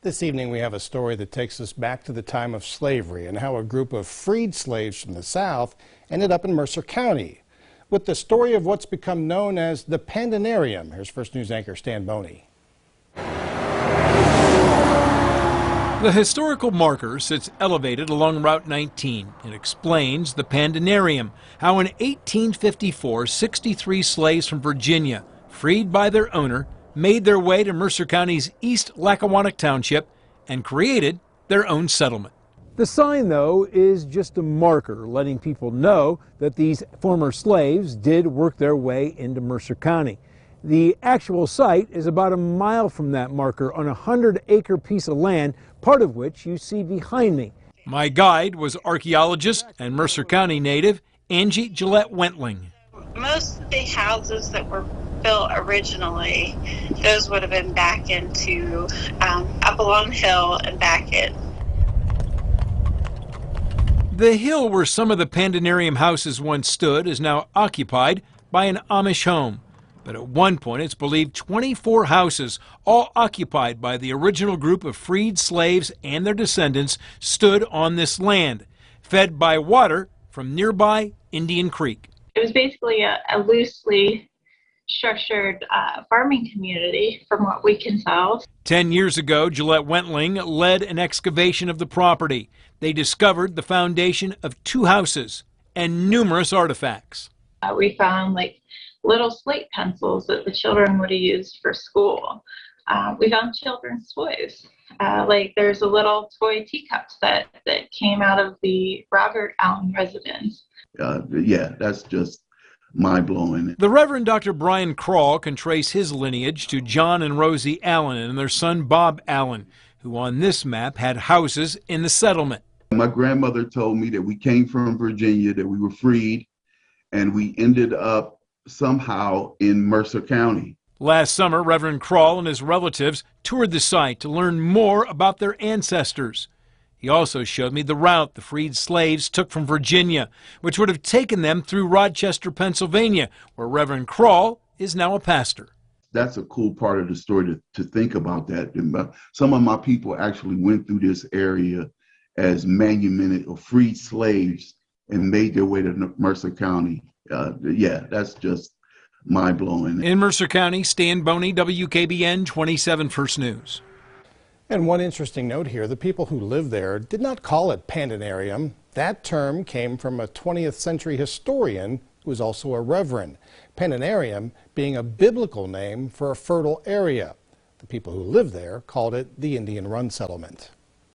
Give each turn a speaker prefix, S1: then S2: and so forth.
S1: This evening we have a story that takes us back to the time of slavery and how a group of freed slaves from the South ended up in Mercer County. With the story of what's become known as the Pandenarium, here's First News anchor Stan Boney.
S2: The historical marker sits elevated along Route 19. It explains the Pandenarium, how in 1854, 63 slaves from Virginia, freed by their owner, made their way to Mercer County's East Lackawannock Township and created their own settlement.
S3: The sign, though, is just a marker letting people know that these former slaves did work their way into Mercer County. The actual site is about a mile from that marker on a 100-acre piece of land, part of which you see behind me.
S2: My guide was archaeologist and Mercer County native Angie Gillette Wentling.
S4: Most of the houses that were built originally, those would have been back into up along the hill and back in.
S2: The hill where some of the Pandenarium houses once stood is now occupied by an Amish home. But at one point, it's believed 24 houses, all occupied by the original group of freed slaves and their descendants, stood on this land, fed by water from nearby Indian Creek.
S5: It was basically a loosely structured farming community, from what we can tell.
S2: 10 years ago, Gillette Wentling led an excavation of the property. They discovered the foundation of 2 houses and numerous artifacts.
S5: We found little slate pencils that the children would have used for school. We found children's toys. There's a little toy teacup set that came out of the Robert Allen residence.
S6: Yeah, that's just mind-blowing.
S2: The Reverend Dr. Brian Krall can trace his lineage to John and Rosie Allen and their son Bob Allen, who on this map had houses in the settlement.
S6: My grandmother told me that we came from Virginia, that we were freed, and we ended up somehow in Mercer County.
S2: Last summer, Reverend Krall and his relatives toured the site to learn more about their ancestors. He also showed me the route the freed slaves took from Virginia, which would have taken them through Rochester, Pennsylvania, where Reverend Krall is now a pastor.
S6: That's a cool part of the story to think about that. Some of my people actually went through this area as manumitted or freed slaves and made their way to Mercer County. Yeah, that's just mind-blowing.
S2: In Mercer County, Stan Boney, WKBN 27 First News.
S1: And one interesting note here, the people who lived there did not call it Pandenarium. That term came from a 20th century historian who was also a reverend. Pandenarium being a biblical name for a fertile area. The people who lived there called it the Indian Run Settlement.